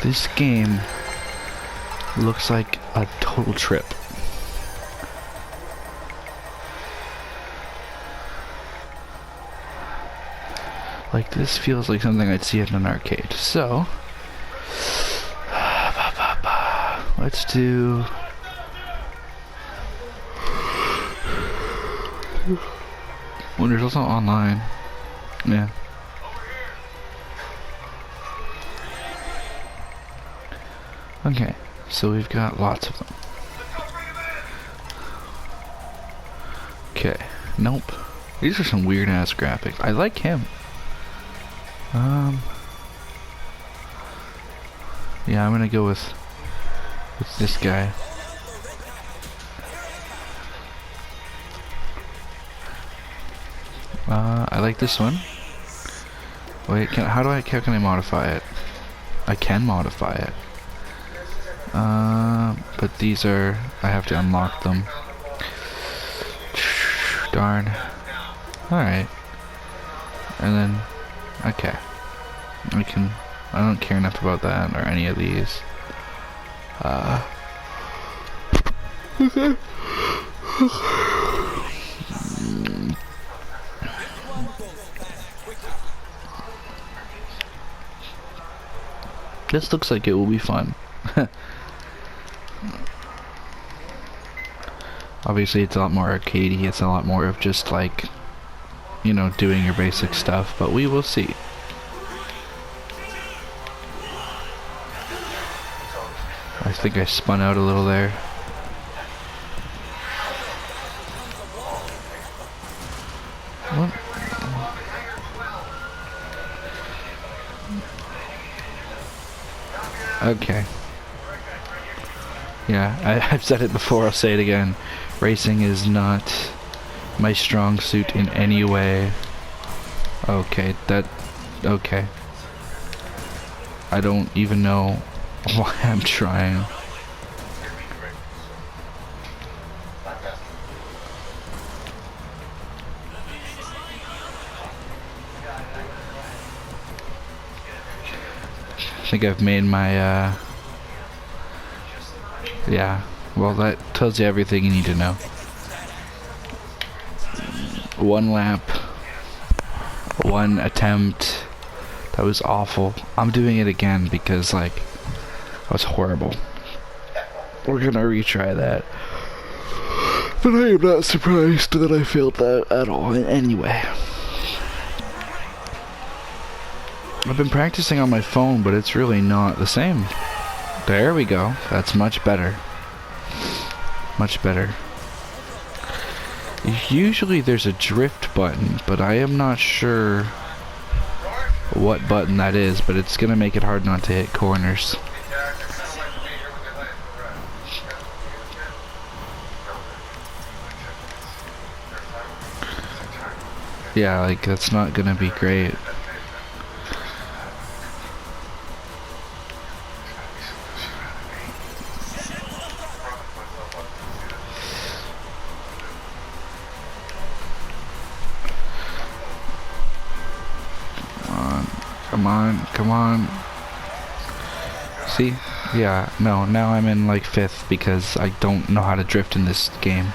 This game looks like a total trip. Like, this feels like something I'd see at an arcade. So, let's do... Well, there's also online. Yeah. Okay, so we've got lots of them. Okay, nope. These are some weird ass graphics. I like him. Yeah, I'm gonna go with this guy. I like this one. Wait, how can I modify it? I can modify it. But these are, I have to unlock them. Darn. Alright. And then, okay. I don't care enough about that or any of these. Okay. This looks like it will be fun. Obviously it's a lot more arcadey, it's a lot more of just like, you know, doing your basic stuff, but we will see. I think I spun out a little there. What? Okay. Yeah, I've said it before, I'll say it again. Racing is not my strong suit in any way. Okay, okay. I don't even know why I'm trying. I think I've made my, yeah, well that tells you everything you need to know. One lap, one attempt, that was awful. I'm doing it again because, like, that was horrible. We're gonna retry that. But I am not surprised that I failed that at all in any way. I've been practicing on my phone, but it's really not the same. There we go. That's much better. Much better. Usually there's a drift button, but I am not sure what button that is, but it's gonna make it hard not to hit corners. Yeah, like, that's not gonna be great. Come on. See? Yeah, no, now I'm in like 5th because I don't know how to drift in this game.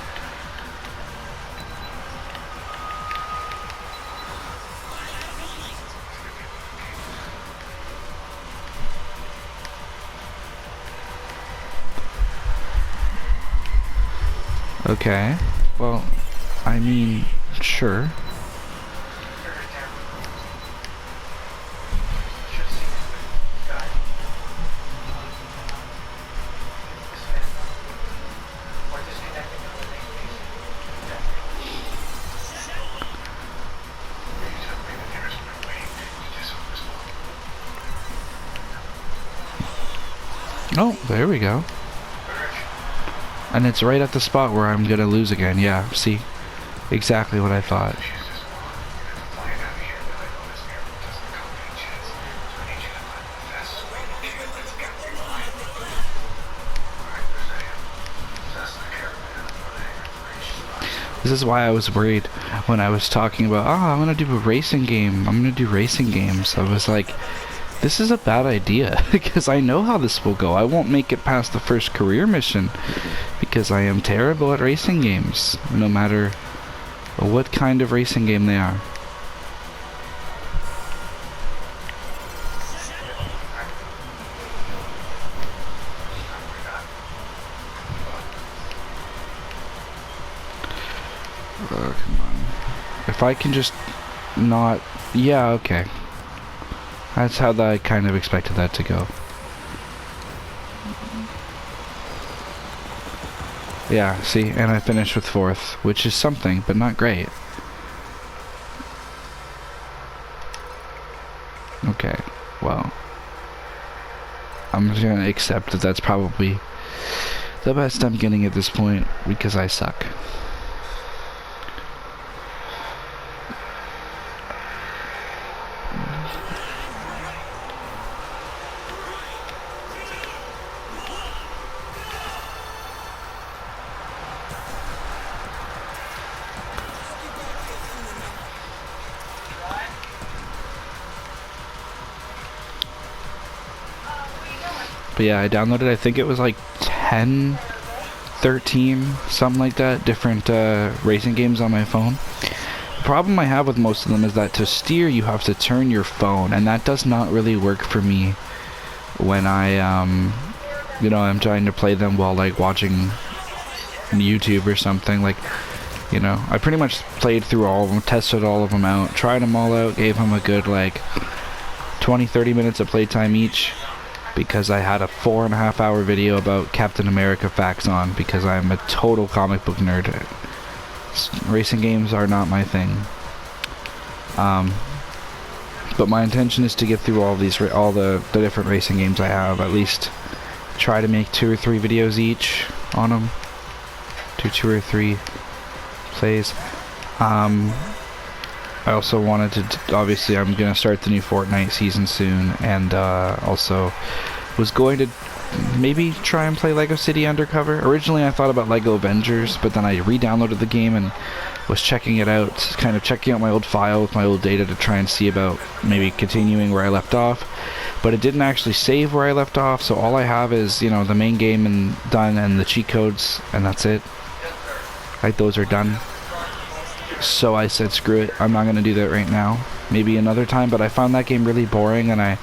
Okay, well, I mean, sure. Oh, there we go. And it's right at the spot where I'm gonna lose again. Yeah, see? Exactly what I thought. This is why I was worried when I was talking about, oh, I'm gonna do a racing game. I'm gonna do racing games. I was like, This is a bad idea, because I know how this will go. I won't make it past the first career mission, because I am terrible at racing games, no matter what kind of racing game they are. Come on. If I can just not... Yeah, okay. That's how I kind of expected that to go. Yeah, see, and I finished with 4th, which is something, but not great. Okay, well, I'm just gonna accept that that's probably the best I'm getting at this point, because I suck. But yeah, I downloaded, I think it was like 10, 13, something like that, different racing games on my phone. The problem I have with most of them is that to steer you have to turn your phone, and that does not really work for me when I, you know, I'm trying to play them while like watching YouTube or something. Like, you know, I pretty much played through all of them, tested all of them out, tried them all out, gave them a good like 20-30 minutes of playtime each, because I had a 4.5 hour video about Captain America facts on, because I'm a total comic book nerd. Racing games are not my thing. But my intention is to get through all these, all the different racing games I have. At least try to make 2 or 3 videos each on them. 2 or 3 plays. I also wanted to, obviously I'm going to start the new Fortnite season soon, and also was going to maybe try and play Lego City Undercover. Originally I thought about Lego Avengers, but then I re-downloaded the game and was checking it out, kind of checking out my old file with my old data to try and see about maybe continuing where I left off. But it didn't actually save where I left off, so all I have is, you know, the main game and done, and the cheat codes, and that's it. Like, those are done. So I said, screw it, I'm not going to do that right now. Maybe another time, but I found that game really boring, and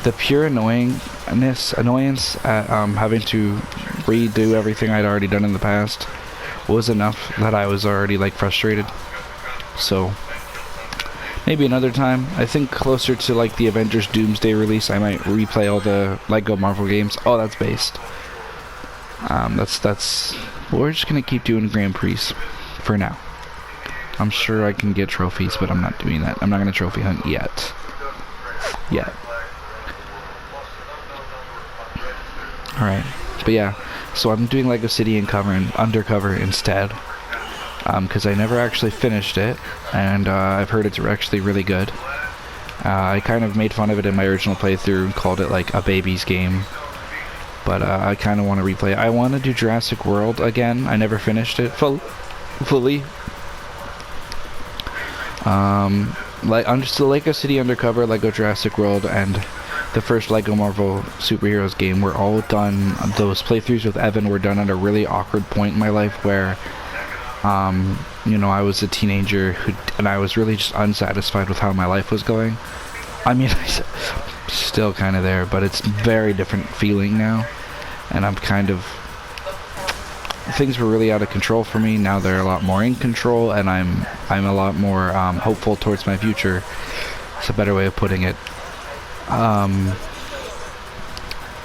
the pure annoyance at having to redo everything I'd already done in the past was enough that I was already like frustrated. So maybe another time. I think closer to like the Avengers Doomsday release, I might replay all the Lego Marvel games. Oh, that's based. We're just gonna keep doing Grand Prix for now. I'm sure I can get trophies, but I'm not doing that. I'm not gonna trophy hunt yet. Alright, but yeah, so I'm doing Lego City Undercover instead, because I never actually finished it, and I've heard it's actually really good. I kind of made fun of it in my original playthrough and called it like a baby's game, but I kind of want to replay it. I want to do Jurassic World again. I never finished it fully. I'm just the Lego City Undercover, Lego Jurassic World, and the first Lego Marvel Superheroes game were all done. Those playthroughs with Evan were done at a really awkward point in my life where, you know, I was a teenager and I was really just unsatisfied with how my life was going. I mean, I'm still kind of there, but it's very different feeling now, and I'm kind of... Things were really out of control for me. Now they're a lot more in control, and I'm a lot more hopeful towards my future. It's a better way of putting it.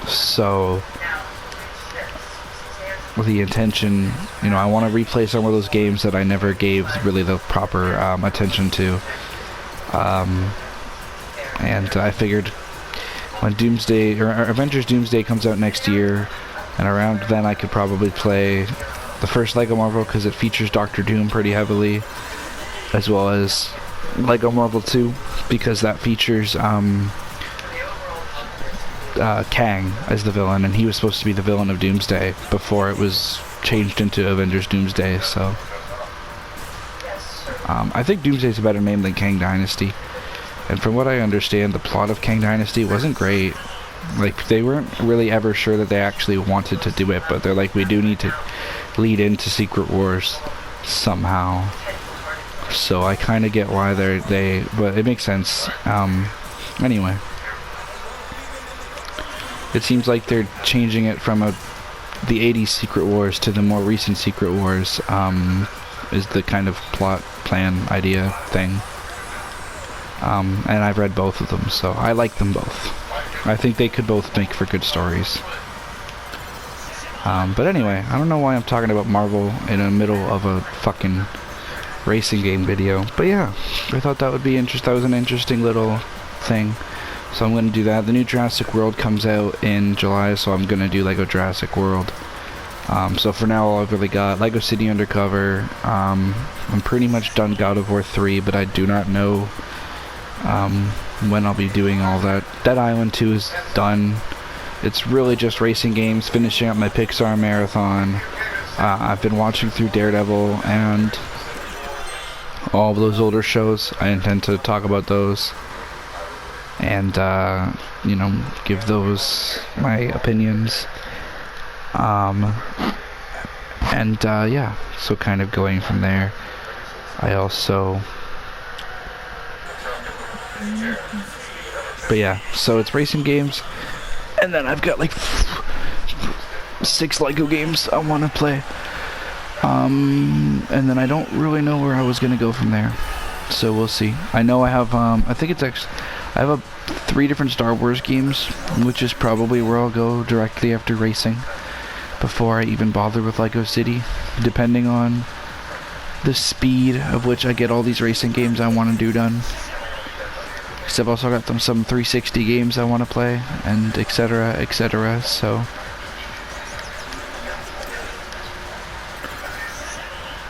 So the intention, you know, I want to replay some of those games that I never gave really the proper attention to. And I figured when Doomsday or Avengers Doomsday comes out next year, and around then I could probably play the first Lego Marvel, because it features Doctor Doom pretty heavily, as well as Lego Marvel 2, because that features Kang as the villain, and he was supposed to be the villain of Doomsday before it was changed into Avengers Doomsday. So I think Doomsday's a better name than Kang Dynasty. And from what I understand, the plot of Kang Dynasty wasn't great. Like, they weren't really ever sure that they actually wanted to do it, but they're like, we do need to lead into Secret Wars somehow. So I kind of get why but it makes sense. Anyway. It seems like they're changing it from the 80s Secret Wars to the more recent Secret Wars, is the kind of plot, plan, idea thing. And I've read both of them, so I like them both. I think they could both make for good stories. But anyway, I don't know why I'm talking about Marvel in the middle of a fucking racing game video. But yeah, I thought that would be interesting. That was an interesting little thing. So I'm going to do that. The new Jurassic World comes out in July, so I'm going to do Lego Jurassic World. So for now, all I've really got Lego City Undercover. I'm pretty much done God of War 3, but I do not know when I'll be doing all that. Dead Island 2 is done. It's really just racing games, finishing up my Pixar marathon. I've been watching through Daredevil and all of those older shows. I intend to talk about those and, you know, give those my opinions. Yeah, so kind of going from there. I also... But yeah, so it's racing games, and then I've got like 6 Lego games I want to play. And then I don't really know where I was gonna go from there, so we'll see. I know I have I think it's actually I have 3 different Star Wars games, which is probably where I'll go directly after racing, before I even bother with Lego City, depending on the speed of which I get all these racing games I want to do done. Because I've also got some 360 games I want to play, and etc, so...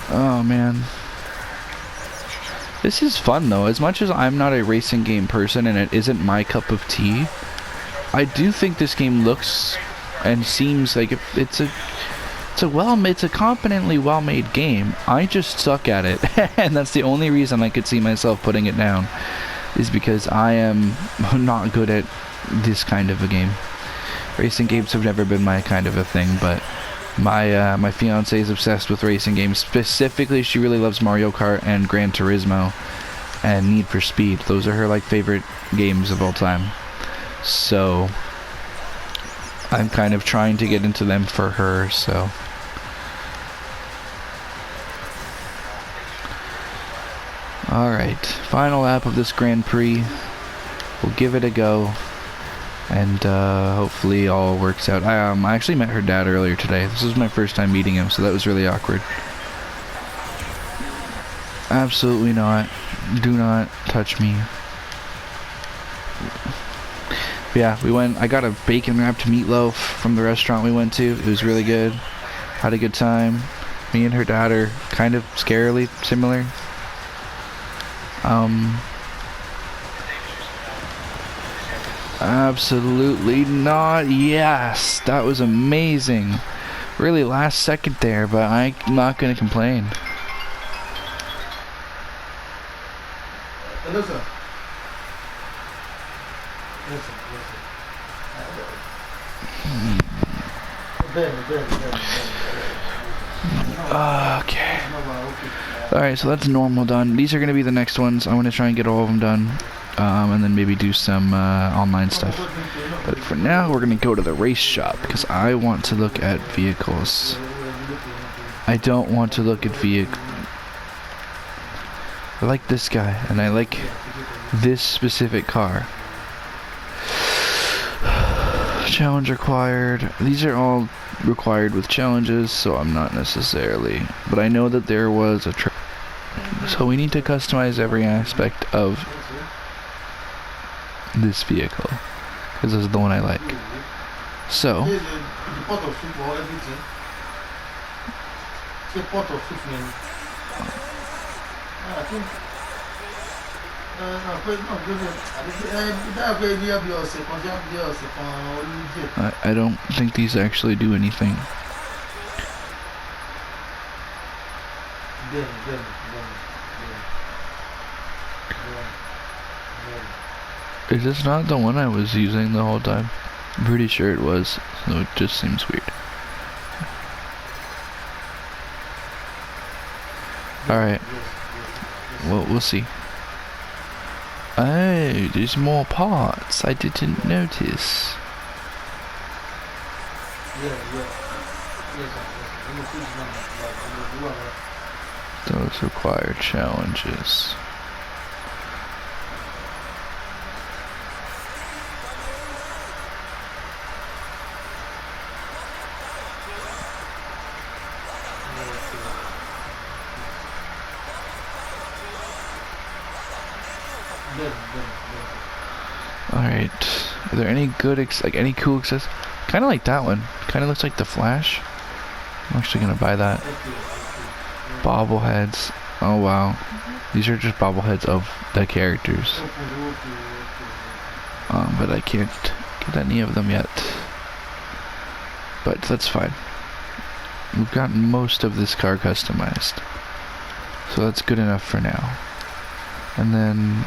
Oh man. This is fun though. As much as I'm not a racing game person and it isn't my cup of tea, I do think this game looks and seems like it's a competently well-made game. I just suck at it, and that's the only reason I could see myself putting it down, is because I am not good at this kind of a game. Racing games have never been my kind of a thing, but my fiance is obsessed with racing games. Specifically, she really loves Mario Kart and Gran Turismo and Need for Speed. Those are her like favorite games of all time. So I'm kind of trying to get into them for her, so... Alright, final lap of this Grand Prix. We'll give it a go, and hopefully all works out. I actually met her dad earlier today. This was my first time meeting him, so that was really awkward. Absolutely not. Do not touch me. But yeah, I got a bacon wrapped meatloaf from the restaurant we went to. It was really good. Had a good time. Me and her dad are kind of scarily similar. Absolutely not. Yes, that was amazing. Really last second there, but I'm not gonna complain. Hello, sir. Okay. Alright, so that's normal done. These are going to be the next ones. I'm going to try and get all of them done. And then maybe do some online stuff. But for now, we're going to go to the race shop, because I want to look at vehicles. I don't want to look at vehicles. I like this guy, and I like this specific car. Challenge required. These are all required with challenges, so I'm not necessarily, but I know that there was a so we need to customize every aspect of this vehicle, because this is the one I like. So I don't think these actually do anything. Is this not the one I was using the whole time? I'm pretty sure it was, so it just seems weird. Alright. Well, we'll see. Oh, there's more parts. I didn't notice. Those require challenges. Alright. Are there any good, any cool access? Kind of like that one. Kind of looks like the Flash. I'm actually gonna buy that. Bobbleheads. Oh wow. These are just bobbleheads of the characters. But I can't get any of them yet. But that's fine. We've got most of this car customized. So that's good enough for now. And then...